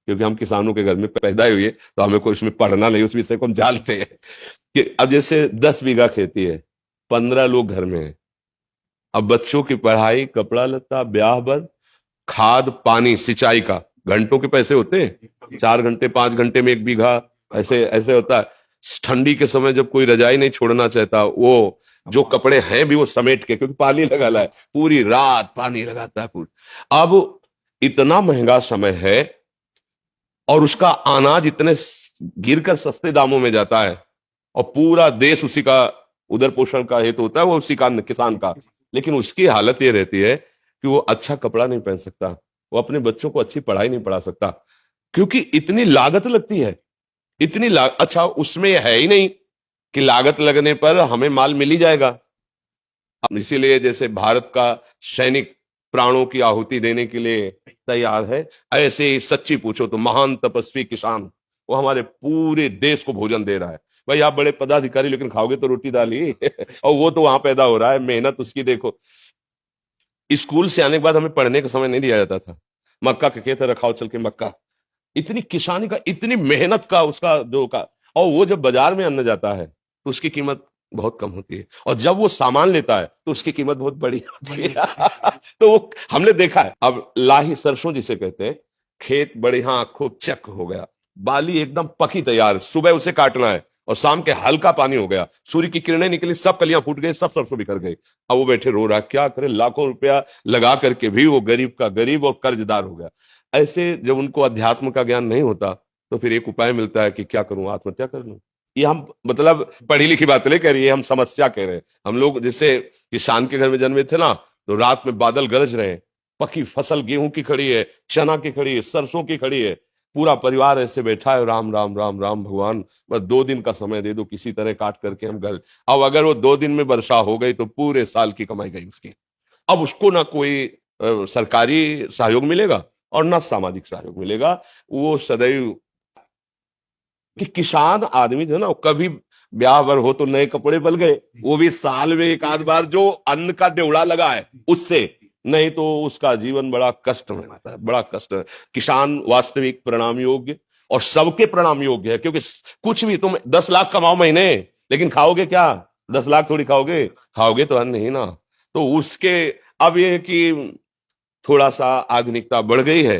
क्योंकि हम किसानों के घर में पैदा हुए, तो हमें कोई उसमें पढ़ना नहीं, उस विषय को हम जानते हैं कि अब जैसे 10 बीघा खेती है, 15 लोग घर में है। अब बच्चों की पढ़ाई, कपड़ा लत्ता, ब्याह बर, खाद पानी, सिंचाई का घंटों के पैसे होते हैं, 4 घंटे 5 घंटे में 1 बीघा, ऐसे ऐसे होता है। ठंडी के समय जब कोई रजाई नहीं छोड़ना चाहता, वो जो कपड़े हैं भी वो समेट के, क्योंकि पानी लगा है, पूरी रात पानी लगाता है पूरी। अब इतना महंगा समय है और उसका अनाज इतने गिरकर सस्ते दामों में जाता है, और पूरा देश उसी का उधर पोषण का हेतु होता है, वो उसी का किसान का। लेकिन उसकी हालत ये रहती है कि वो अच्छा कपड़ा नहीं पहन सकता, वो अपने बच्चों को अच्छी पढ़ाई नहीं पढ़ा सकता, क्योंकि इतनी लागत लगती है। अच्छा, उसमें यह है ही नहीं कि लागत लगने पर हमें माल मिल ही जाएगा। इसीलिए जैसे भारत का सैनिक प्राणों की आहुति देने के लिए तैयार है, ऐसे ही सच्ची पूछो तो महान तपस्वी किसान, वो हमारे पूरे देश को भोजन दे रहा है। भाई आप बड़े पदाधिकारी, लेकिन खाओगे तो रोटी दाल ही और वो तो वहां पैदा हो रहा है, मेहनत उसकी देखो। स्कूल से आने के बाद हमें पढ़ने का समय नहीं दिया जाता था, मक्का के खेत रखाओ चल के मक्का। इतनी किसानी का, इतनी मेहनत का उसका जो का, और वो जब बाजार में अन्न जाता है तो उसकी कीमत बहुत कम होती है, और जब वो सामान लेता है तो उसकी कीमत बहुत बड़ी होती है तो वो हमने देखा है। अब लाही सरसों जिसे कहते हैं, खेत बढ़िया खूब चक हो गया, बाली एकदम पकी तैयार, सुबह उसे काटना है और शाम के हल्का पानी हो गया, सूर्य की किरणें निकली, सब कलियां फूट गई, सब सरसों बिखर गई। अब वो बैठे रो रहा, क्या करे, लाखों रुपया लगा करके भी वो गरीब का गरीब और कर्जदार हो गया। ऐसे जब उनको अध्यात्म का ज्ञान नहीं होता, तो फिर एक उपाय मिलता है कि क्या करूं, आत्महत्या कर लूं। ये हम मतलब पढ़ी लिखी बात नहीं कह रही है, हम समस्या कह रहे हैं। हम लोग जैसे किसान के घर में जन्मे थे ना, तो रात में बादल गरज रहे हैं, पकी फसल गेहूं की खड़ी है, चना की खड़ी है, सरसों की खड़ी है, पूरा परिवार ऐसे बैठा है, राम राम राम राम भगवान, बस 2 दिन का समय दे दो, किसी तरह काट करके हम घर। अब अगर वो 2 दिन में वर्षा हो गई तो पूरे साल की कमाई गई उसकी। अब उसको ना कोई सरकारी सहयोग मिलेगा और ना सामाजिक सहयोग मिलेगा। वो सदैव कि किसान आदमी जो है ना, कभी ब्याह वर हो तो नए कपड़े बल गए, वो भी साल में एक आध बार जो अन्न का ड्योड़ा लगा है उससे, नहीं तो उसका जीवन बड़ा कष्ट में रहता है, बड़ा कष्ट है। किसान वास्तविक प्रणाम योग्य, और सबके प्रणाम योग्य है, क्योंकि कुछ भी तुम 10 लाख कमाओ महीने, लेकिन खाओगे क्या? 10 लाख थोड़ी खाओगे, खाओगे तो अन्न ही ना। तो उसके अब ये कि थोड़ा सा आधुनिकता बढ़ गई है,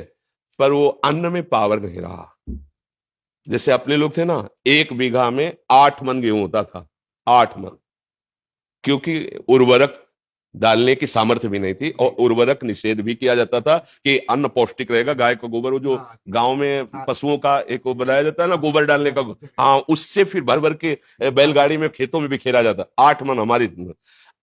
पर वो अन्न में पावर नहीं रहा। जैसे अपने लोग थे ना, 1 बीघा में 8 मन गेहूं होता था, 8 मन, क्योंकि उर्वरक डालने की सामर्थ्य भी नहीं थी, और उर्वरक निषेध भी किया जाता था कि अन्न पौष्टिक रहेगा। गाय का गोबर, वो जो गांव में पशुओं का एक वो बनाया जाता है ना, गोबर डालने का, हाँ, उससे फिर भर भर के बैलगाड़ी में खेतों में बिखेरा जाता। 8 मन हमारी।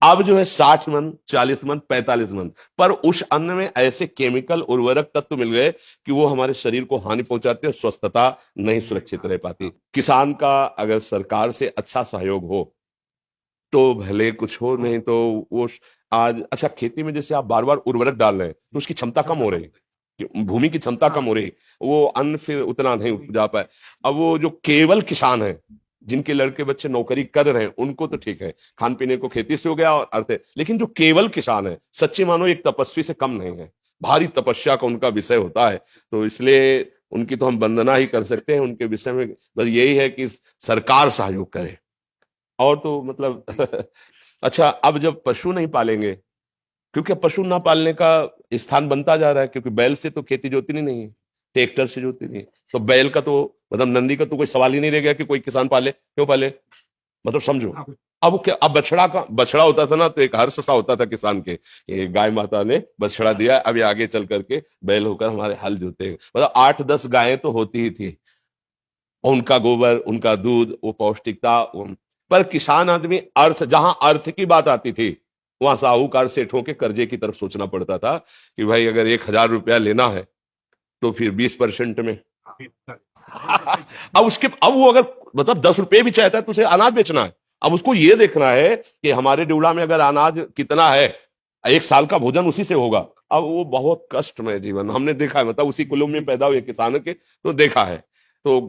अब जो है 60 मन, 40 मन, 45 मन, पर उस अन्न में ऐसे केमिकल उर्वरक तत्व मिल गए कि वो हमारे शरीर को हानि पहुंचाते हैं, स्वस्थता नहीं सुरक्षित रह पाती। किसान का अगर सरकार से अच्छा सहयोग हो तो भले कुछ हो, नहीं तो वो आज अच्छा, खेती में जैसे आप बार बार उर्वरक डाल रहे हैं तो उसकी क्षमता कम हो रही है, भूमि की क्षमता कम हो रही है, वो अन्न फिर उतना नहीं उपजा पाए। अब वो जो केवल किसान है, जिनके लड़के बच्चे नौकरी कर रहे हैं, उनको तो ठीक है, खान पीने को खेती से हो गया और अर्थ है, लेकिन जो केवल किसान है, सच्ची मानो एक तपस्वी से कम नहीं है, भारी तपस्या का उनका विषय होता है। तो इसलिए उनकी तो हम वंदना ही कर सकते हैं, उनके विषय में बस यही है कि सरकार सहयोग करे, और तो मतलब अच्छा, अब जब पशु नहीं पालेंगे, क्योंकि अब पशु ना पालने का स्थान बनता जा रहा है, क्योंकि बैल से तो खेती जोतनी नहीं है, ट्रैक्टर से जोतनी नहीं है, तो बैल का तो मतलब नंदी का तो कोई सवाल ही नहीं रह गया कि कोई किसान पाले। क्यों पाले, मतलब समझो। अब क्या, अब बछड़ा होता था ना, तो एक हर्ष सा होता था किसान के, ये गाय माता ने बछड़ा दिया, अब ये आगे चल करके बैल होकर हमारे हल जोते। मतलब 8-10 गायें तो होती ही थी, उनका गोबर, उनका दूध, वो पौष्टिकता। पर किसान आदमी, अर्थ, जहां अर्थ की बात आती थी, वहां साहूकार सेठों के कर्जे की तरफ सोचना पड़ता था कि भाई अगर 1,000 रुपया लेना है तो फिर 20% में अब वो अगर मतलब 10 रुपए भी चाहता है तो उसे अनाज बेचना है। अब उसको ये देखना है कि हमारे ड्यूड़ा में अगर अनाज कितना है, 1 साल का भोजन उसी से होगा। अब वो बहुत कष्टमय जीवन हमने देखा है, मतलब उसी कुलों में पैदा हुए किसानों के, तो देखा है। तो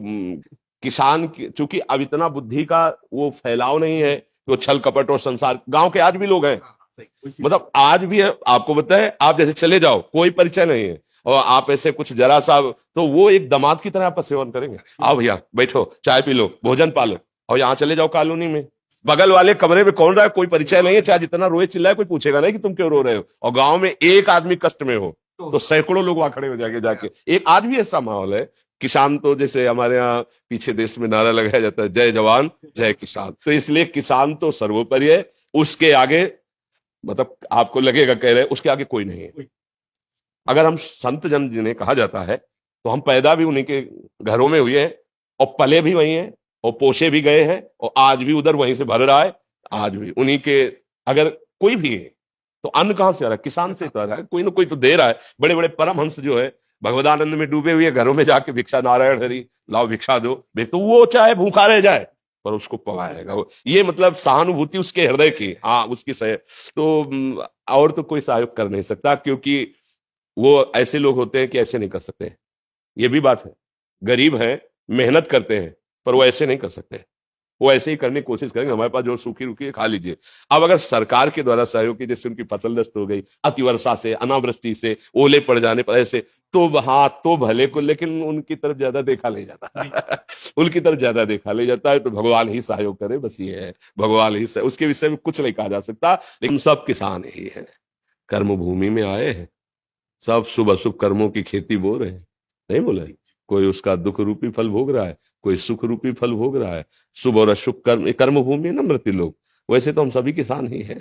किसान चूंकि अब इतना बुद्धि का वो फैलाव नहीं है, वो छल कपट और संसार, गांव के आज भी लोग हैं, मतलब आज भी है, आपको बताए, आप जैसे चले जाओ कोई परिचय नहीं है, और आप ऐसे कुछ जरा सा, तो वो एक दामाद की तरह आपका सेवन करेंगे। आओ भैया बैठो, चाय पी लो, भोजन पालो, और यहाँ चले जाओ कॉलोनी में, बगल वाले कमरे में कौन रहा है, कोई परिचय नहीं है, चाहे जितना रोए चिल्लाए कोई पूछेगा नहीं कि तुम क्यों रो रहे हो। और गांव में एक आदमी कष्ट में हो तो सैकड़ों लोग वहां खड़े हो जाके जाके। एक आज भी ऐसा माहौल है। किसान तो जैसे हमारे यहाँ पीछे देश में नारा लगाया जाता है, जय जवान जय किसान, तो इसलिए किसान तो सर्वोपरि है, उसके आगे मतलब आपको लगेगा कह रहे उसके आगे कोई नहीं है। अगर हम संत जन जिन्हें कहा जाता है, तो हम पैदा भी उन्हीं के घरों में हुए हैं और पले भी वही हैं और पोषे भी गए हैं और आज भी उधर वहीं से भर रहा है। आज भी उन्हीं के, अगर कोई भी है तो अन्न कहां से आ रहा है, किसान से तो आ रहा है, कोई ना कोई तो दे रहा है। बड़े बड़े परमहंस जो है भगवदानंद में डूबे हुए घरों में जाके भिक्षा, नारायण हरि लाओ भिक्षा दो, तो वो चाहे भूखा रह जाए पर उसको पवाएगा। ये मतलब सहानुभूति उसके हृदय की, हाँ उसकी सह तो और तो कोई सहयोग कर नहीं सकता, क्योंकि वो ऐसे लोग होते हैं कि ऐसे नहीं कर सकते। ये भी बात है, गरीब हैं, मेहनत करते हैं, पर वो ऐसे नहीं कर सकते। वो ऐसे ही करने की कोशिश करेंगे, हमारे पास जो सूखी रुकी है खा लीजिए। अब अगर सरकार के द्वारा सहयोग की, जैसे उनकी फसल नष्ट हो गई अतिवर्षा से, अनावृष्टि से, ओले पड़ जाने पर, ऐसे तो हाँ तो भले को, लेकिन उनकी तरफ ज्यादा देखा नहीं जाता उनकी तरफ ज्यादा देखा नहीं जाता है। तो भगवान ही सहयोग करे, बस ये है, भगवान ही उसके विषय में कुछ नहीं कहा जा सकता। लेकिन सब किसान ही है, कर्म भूमि में आए हैं, सब शुभ अशुभ कर्मों की खेती बो रहे हैं, नहीं बोला, कोई उसका दुख रूपी फल भोग रहा है, कोई सुख रूपी फल भोग रहा है। शुभ और अशुभ कर्म, कर्म भूमि है ना मृत्यु लोग, वैसे तो हम सभी किसान ही हैं।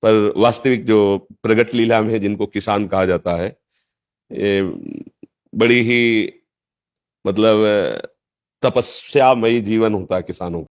पर वास्तविक जो प्रगट लीला में जिनको किसान कहा जाता है, ये बड़ी ही मतलब तपस्यामयी जीवन होता है किसानों का।